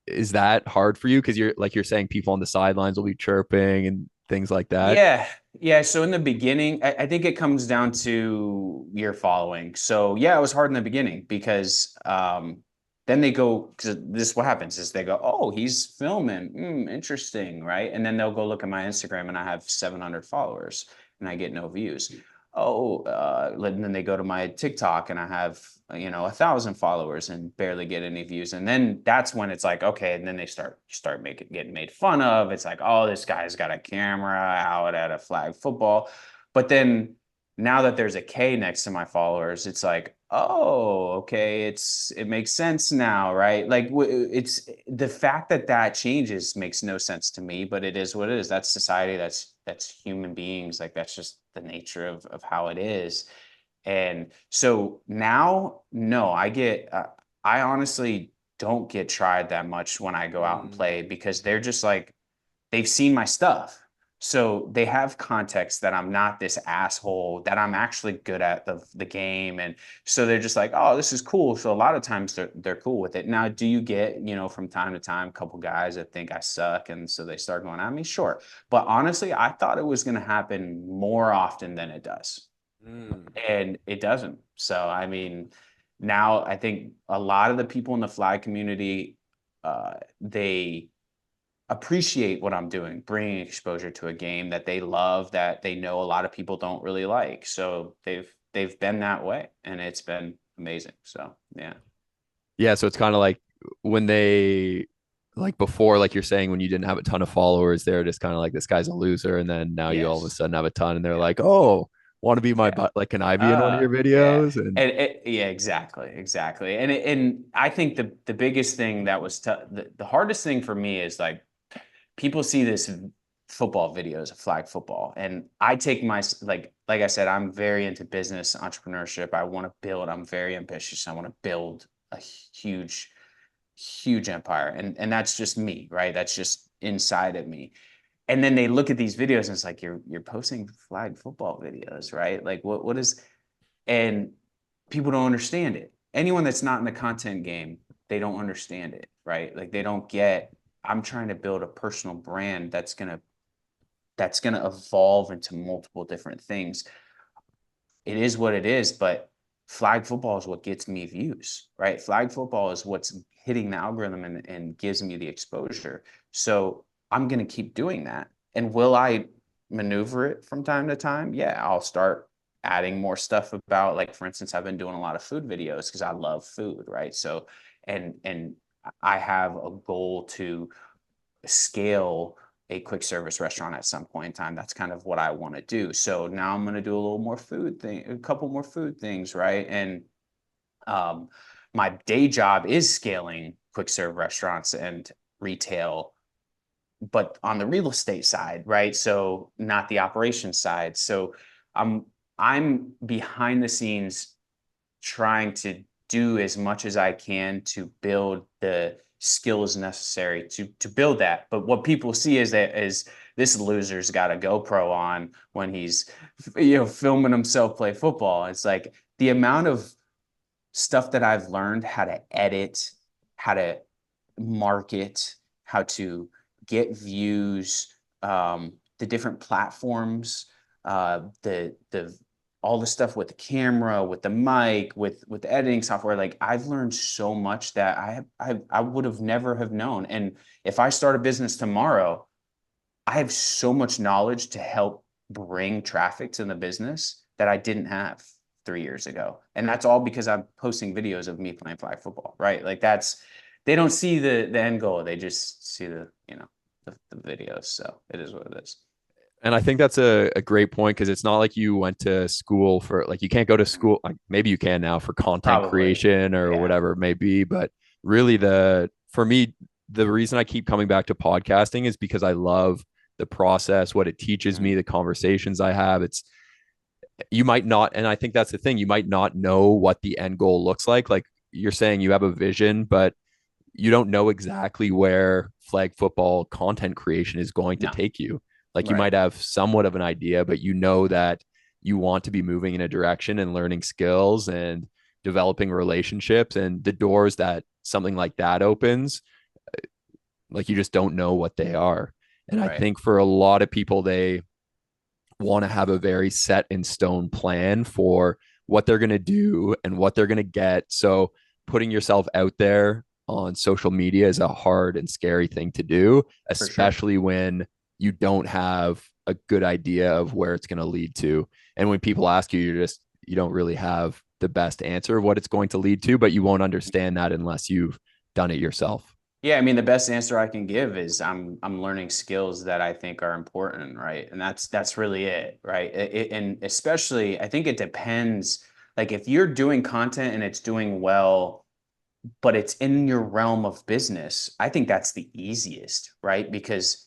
Is that hard for you? Because you're saying people on the sidelines will be chirping and things like that. Yeah, yeah. So in the beginning, I think it comes down to your following. So yeah, it was hard in the beginning because then they go, because this is what happens is they go, oh, he's filming, interesting, right? And then they'll go look at my Instagram and I have 700 followers and I get no views. Oh, and then they go to my TikTok and I have 1,000 followers and barely get any views. And then that's when it's like, okay, and then they start making getting made fun of. It's like, oh, this guy's got a camera out at a flag football. But then now that there's a K next to my followers, it's like, oh, okay, it makes sense now, right? Like it's the fact that that changes makes no sense to me, but it is what it is. That's society. That's human beings. Like that's just the nature of how it is. And so now, no, I honestly don't get tried that much when I go out and play, because they're just like, they've seen my stuff. So they have context that I'm not this asshole, that I'm actually good at the game. And so they're just like, oh, this is cool. So a lot of times they're cool with it. Now, do you get, from time to time, a couple guys that think I suck, and so they start going at me? Sure. But honestly, I thought it was going to happen more often than it does. Mm. And it doesn't. So, I mean, now I think a lot of the people in the flag community, they appreciate what I'm doing, bringing exposure to a game that they love, that they know a lot of people don't really like. So they've been that way, and it's been amazing. So yeah. Yeah, so it's kind of like when they like before, like you're saying, when you didn't have a ton of followers, they're just kind of like, this guy's a loser, and then now you all of a Yes. sudden have a ton, and they're Yeah. like, oh, want to be my Yeah. butt? Like, can I be in one of your Yeah. videos? And Yeah, exactly, exactly. And I think the biggest thing that was the hardest thing for me is, like, people see this football videos of flag football, and I take my, like I said, I'm very into business entrepreneurship. I want to build. I'm very ambitious. I want to build a huge empire, and that's just me, right? That's just inside of me. And then they look at these videos, and it's like, you're posting flag football videos, right? Like, what is, and people don't understand it. Anyone that's not in the content game, they don't understand it, right? Like, they don't get, I'm trying to build a personal brand that's gonna evolve into multiple different things. It is what it is, but flag football is what gets me views, right? Flag football is what's hitting the algorithm and gives me the exposure. So I'm gonna keep doing that. And will I maneuver it from time to time? Yeah, I'll start adding more stuff about, like, for instance, I've been doing a lot of food videos because I love food, right? So, and I have a goal to scale a quick service restaurant at some point in time. That's kind of what I want to do. So now I'm going to do a little more food thing, a couple more food things, right? And um, my day job is scaling quick serve restaurants and retail, but on the real estate side, right? So not the operations side. So I'm I'm behind the scenes trying to do as much as I can to build the skills necessary to build that. But what people see is that, is this loser's got a GoPro on when he's, filming himself play football. It's like, the amount of stuff that I've learned, how to edit, how to market, how to get views, the different platforms, the all the stuff with the camera, with the mic, with the editing software. Like, I've learned so much that I would have never have known. And if I start a business tomorrow, I have so much knowledge to help bring traffic to the business that I didn't have 3 years ago. And that's all because I'm posting videos of me playing flag football, right? Like, they don't see the end goal. They just see the videos. So it is what it is. and I think that's a great point, because it's not like you went to school for, like, you can't go to Mhm. school, like maybe you can now, for content Probably. creation or Yeah. whatever it may be, but really for me, the reason I keep coming back to podcasting is because I love the process, what it teaches Mhm. me, the conversations I have. It's, you might not, and I think that's the thing, you might not know what the end goal looks like you're saying, you have a vision, but you don't know exactly where flag football content creation is going to No. take you. Like, you Right. might have somewhat of an idea, but you know that you want to be moving in a direction and learning skills and developing relationships, and the doors that something like that opens, like, you just don't know what they are. And I Right. think for a lot of people, they want to have a very set in stone plan for what they're going to do and what they're going to get. So putting yourself out there on social media is a hard and scary thing to do, For sure. especially when you don't have a good idea of where it's going to lead to. And when people ask you, you don't really have the best answer of what it's going to lead to, but you won't understand that unless you've done it yourself. Yeah, I mean, the best answer I can give is I'm learning skills that I think are important, right? And that's really it, right? And especially, I think it depends. Like, if you're doing content and it's doing well, but it's in your realm of business, I think that's the easiest, right? Because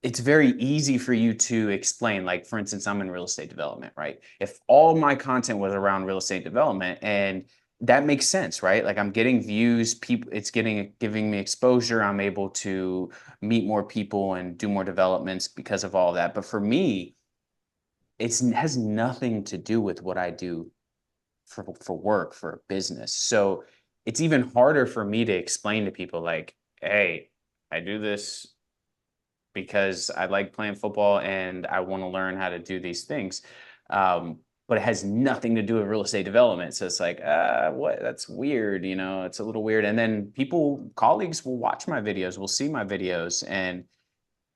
it's very easy for you to explain. Like, for instance, I'm in real estate development, right? If all my content was around real estate development, and that makes sense, right? Like I'm getting views, people, it's giving me exposure. I'm able to meet more people and do more developments because of all of that. But for me, has nothing to do with what I do for work, for business. So it's even harder for me to explain to people like, hey, I do this because I like playing football and I want to learn how to do these things. But it has nothing to do with real estate development. So it's like, what? That's weird. It's a little weird. And then colleagues will watch my videos, will see my videos. And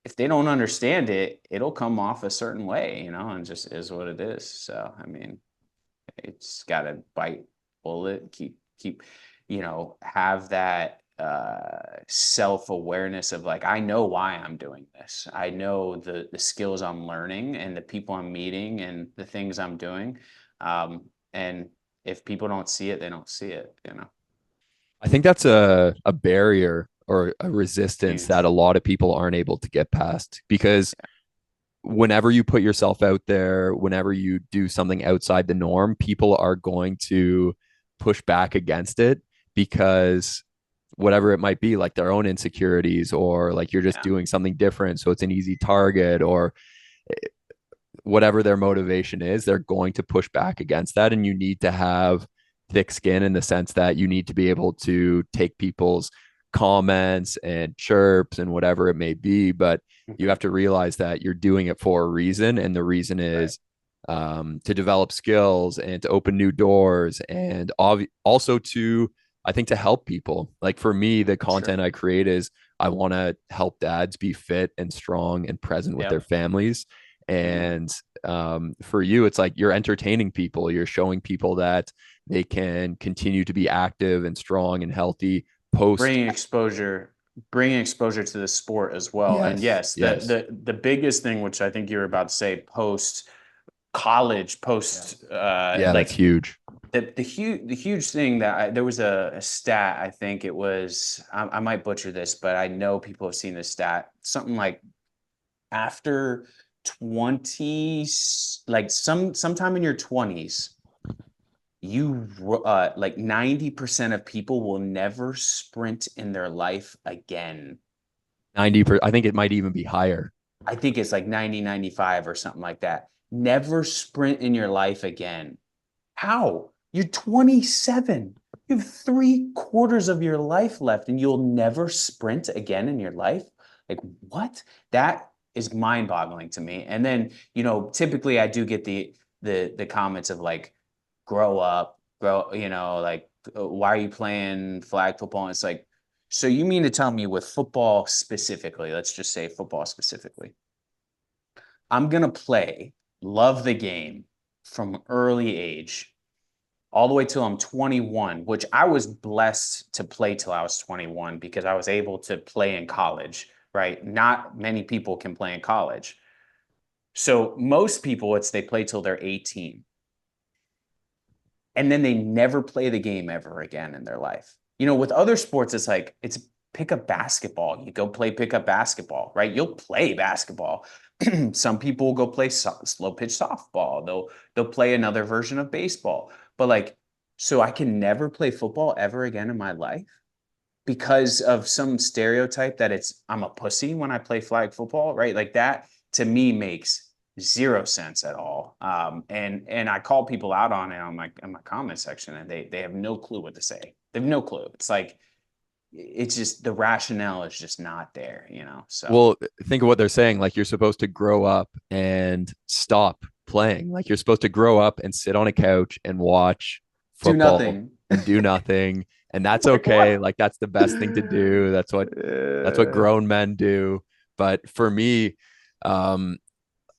if they don't understand it, it'll come off a certain way, and just is what it is. So, I mean, it's got to bite bullet, keep, have that self-awareness of like, I know why I'm doing this. I know the skills I'm learning and the people I'm meeting and the things I'm doing. And if people don't see it, they don't see it. I think that's a barrier or a resistance that a Huge. lot of people aren't able to get past because whenever you put yourself out there, whenever you do something outside the norm, people are going to push back against it because whatever it might be, like their own insecurities, or like you're just Yeah. doing something different. So it's an easy target, or whatever their motivation is, they're going to push back against that. And you need to have thick skin in the sense that you need to be able to take people's comments and chirps and whatever it may be. But you Mhm. have to realize that you're doing it for a reason. And the reason Right. is to develop skills and to open new doors and also to, I think, to help people. Like for me, the Sure. content I create is I want to help dads be fit and strong and present with their Yep. families. Amen. And for you, it's like you're entertaining people, you're showing people that they can continue to be active and strong and healthy post. bringing exposure bringing exposure to the sport as well. And Yes, yes, the yes. the biggest thing, which I think you're about to say, post college, post Yeah, that's like huge. the huge thing that there was a stat. I think it was, I might butcher this, but I know people have seen this stat, something like after 20, like sometime in your 20s, like 90% of people will never sprint in their life again. 90%, I think it might even be higher. I think it's like 90, 95 or something like that. Never sprint in your life again. How? You're 27. You have 3/4 of your life left and you'll never sprint again in your life. Like, what? That is mind-boggling to me. And then, typically I do get the comments of like, grow up, like, why are you playing flag football? And it's like, so you mean to tell me with football specifically, let's just say football specifically, I'm gonna play, love the game from early age all the way till I'm 21, which I was blessed to play till I was 21 because I was able to play in college, right? Not many people can play in college. So most people, they play till they're 18, and then they never play the game ever again in their life. With other sports, it's like it's pickup basketball. You go play pickup basketball, right? You'll play basketball. Some people will go play slow pitch softball. They'll play another version of baseball. But like, so I can never play football ever again in my life because of some stereotype that I'm a pussy when I play flag football, right? Like that to me makes zero sense at all. And I call people out on it on my comment section, and they have no clue what to say. They have no clue. It's like it's just the rationale is just not there. So Well, think of what they're saying. Like you're supposed to grow up and stop playing. Like you're supposed to grow up and sit on a couch and watch do football nothing. and do nothing. And that's Like okay. what? Like that's the best thing to do. That's what Uh, grown men do. But for me, um,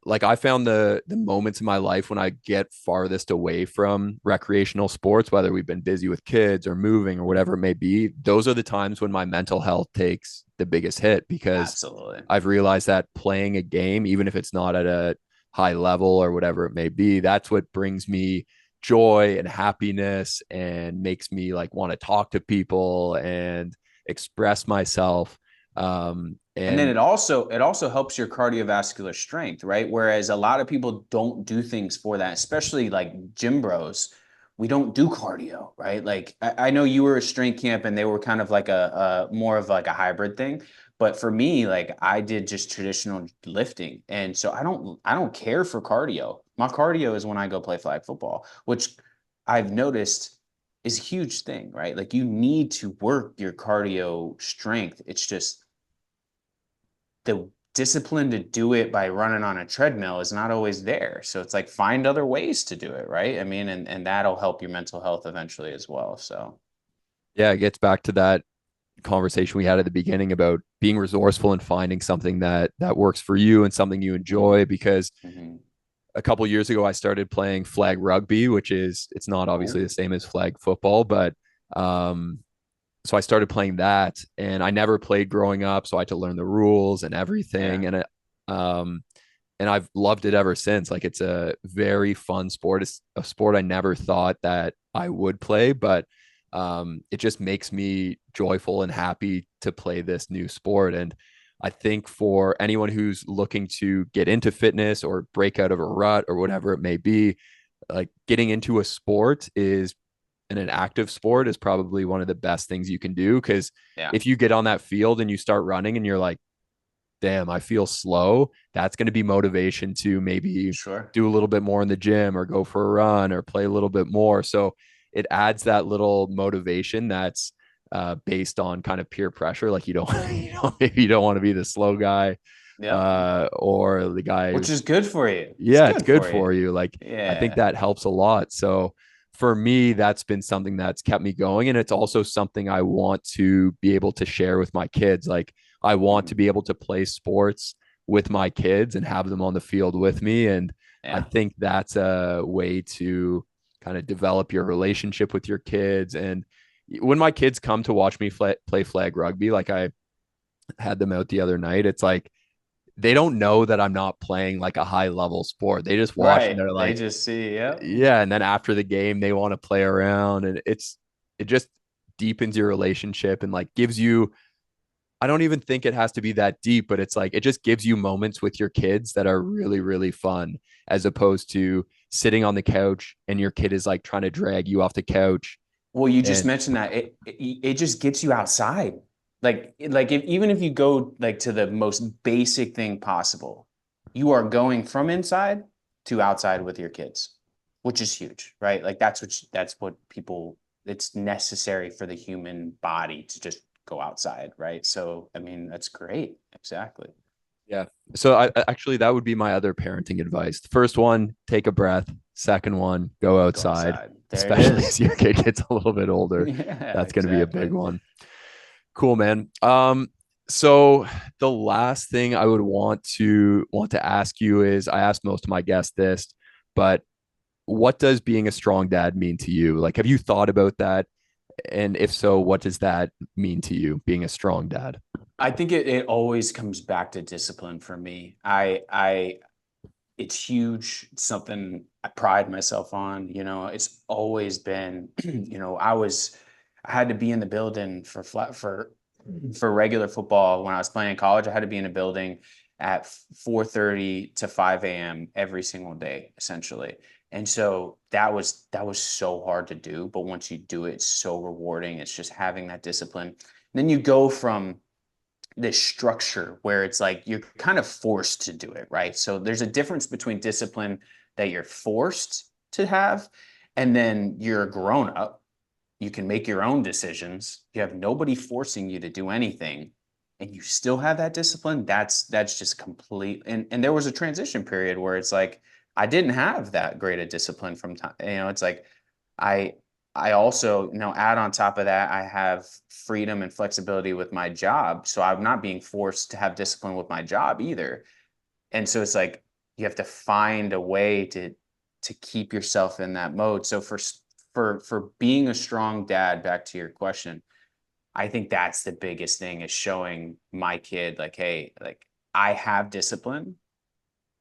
like I found the moments in my life when I get farthest away from recreational sports, whether we've been busy with kids or moving or whatever it may be, those are the times when my mental health takes the biggest hit because Absolutely. I've realized that playing a game, even if it's not at a high level or whatever it may be, that's what brings me joy and happiness and makes me like want to talk to people and express myself. And then And it also helps your cardiovascular strength, right? Whereas a lot of people don't do things for that, especially like gym bros. We don't do cardio, right? Like I know you were a strength camp and they were kind of like a more of like a hybrid thing. But for me, like I did just traditional lifting. And so I don't care for cardio. My cardio is when I go play flag football, which I've noticed is a huge thing, right? Like you need to work your cardio strength. It's just the discipline to do it by running on a treadmill is not always there. So it's like find other ways to do it, right? I mean, and that'll help your mental health eventually as well. So yeah, it gets back to that conversation we had at the beginning about being resourceful and finding something that works for you and something you mm-hmm, enjoy. Because mm-hmm. a couple years ago I started playing flag rugby, which is, it's not obviously Oh, the same as flag football, but um so I started playing that, and I never played growing up, so I had to learn the rules and everything. yeah, Um and I've loved it ever since. Like, it's a very fun sport. It's a sport I never thought that I would play, but it just makes me joyful and happy to play this new sport. And I think for anyone who's looking to get into fitness or break out of a rut or whatever it may be, like getting into a sport is, and an active sport is probably one of the best things you can do. Because yeah, if you get on that field and you start running and you're like, damn, I feel slow, that's going to be motivation to maybe sure. do a little bit more in the gym or go for a run or play a little bit more. So it adds that little motivation that's based on kind of peer pressure. Like, you don't, maybe you don't want to be the slow guy Yep. or the guy Which who's, is good for you. It's yeah, it's good good for you. for you. Like, I think Yeah. that helps a lot. So for me, that's been something that's kept me going. And it's also something I want to be able to share with my kids. Like, I want to Mhm. be able to play sports with my kids and have them on the field with me. And I Yeah. think that's a way to kind of develop your relationship with your kids. And when my kids come to watch me play flag rugby, like I had them out the other night, it's like, they don't know that I'm not playing like a high level sport. They just watch and Right. they're They like, just see, yep. yeah. And then after the game, they want to play around, and it just deepens your relationship and like gives you, I don't even think it has to be that deep, but it's like, it just gives you moments with your kids that are really, really fun, as opposed to sitting on the couch and your kid is like trying to drag you off the couch. Well, you just And mentioned that it just gets you outside. Like if even if you go like to the most basic thing possible, you are going from inside to outside with your kids, which is huge, right? Like that's what people it's necessary for the human body to just go outside, right? So, I mean, that's great. Exactly. yeah. So actually, that would be my other parenting advice. The first one, take a breath. Second one, go Go outside, outside. There it especially as is. your kid gets a little bit older. Yeah, That's going to be a big exactly. one. Cool, man. So the last thing I would want to ask you is, I asked most of my guests this, but what does being a strong dad mean to you? Like, have you thought about that? And if so, what does that mean to you, being a strong dad? I think it always comes back to discipline for me. It's huge. It's something I pride myself on. You know, it's always been, I had to be in the building for regular football when I was playing in college. I had to be in a building at 4:30 to 5 a.m. every single day, essentially. And so that was so hard to do. But once you do it, it's so rewarding. It's just having that discipline. And then you go from this structure where it's like you're kind of forced to do it, right? So there's a difference between discipline that you're forced to have, and then you're a grown up. You can make your own decisions. You have nobody forcing you to do anything, and you still have that discipline. That's just complete. And there was a transition period where it's like I didn't have that great a discipline from time. It's like I I also, add on top of that, I have freedom and flexibility with my job. So I'm not being forced to have discipline with my job either. And so it's like you have to find a way to keep yourself in that mode. So for being a strong dad, back to your question, I think that's the biggest thing is showing my kid like, hey, like I have discipline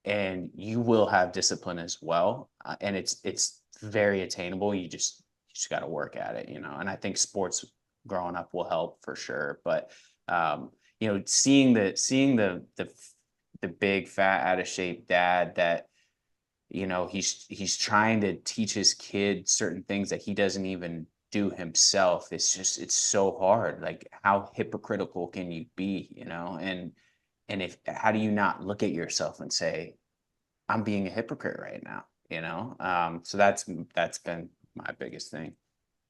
and you will have discipline as well. And it's very attainable. You just got to work at it. And I think sports growing up will help for sure. But seeing the big fat out of shape dad that he's trying to teach his kid certain things that he doesn't even do himself. It's so hard. Like, how hypocritical can you be, and if how do you not look at yourself and say, I'm being a hypocrite right now, so that's been my biggest thing.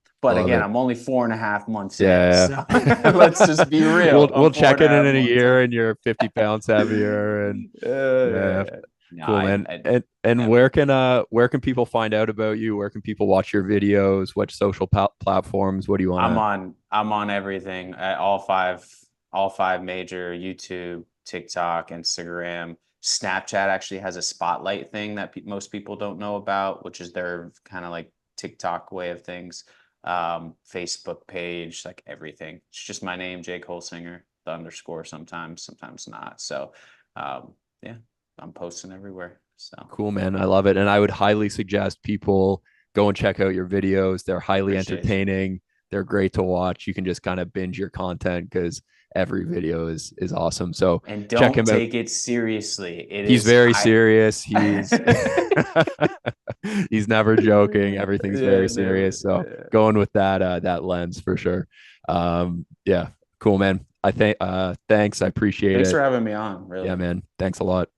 I But love again, it. I'm only 4.5 months in, Yeah. so let's just be real. We'll I'm four check and a in half a months year in. and you're 50 pounds heavier and Yeah, yeah. yeah. No, Cool, man. I And where can people find out about you? Where can people watch your videos? What social platforms? What do you want to? I'm on everything at all five major: YouTube, TikTok, Instagram. Snapchat actually has a spotlight thing that most people don't know about, which is their kind of like TikTok way of things. Facebook page, like everything. It's just my name, Jake Holsinger, the underscore sometimes not. So, yeah, I'm posting everywhere. So Cool, man. I love it. And I would highly suggest people go and check out your videos. They're highly appreciate you. entertaining. They're great to watch. You can just kind of binge your content because every video is awesome. So And check don't him out. take it seriously. It He's is very high. serious. He's he's never joking. Everything's Yeah, very never. serious. So Yeah. going with that lens for sure. Yeah, cool, man. I think thanks. I appreciate Thanks it. for having me on, Yeah, really. man. Thanks a lot.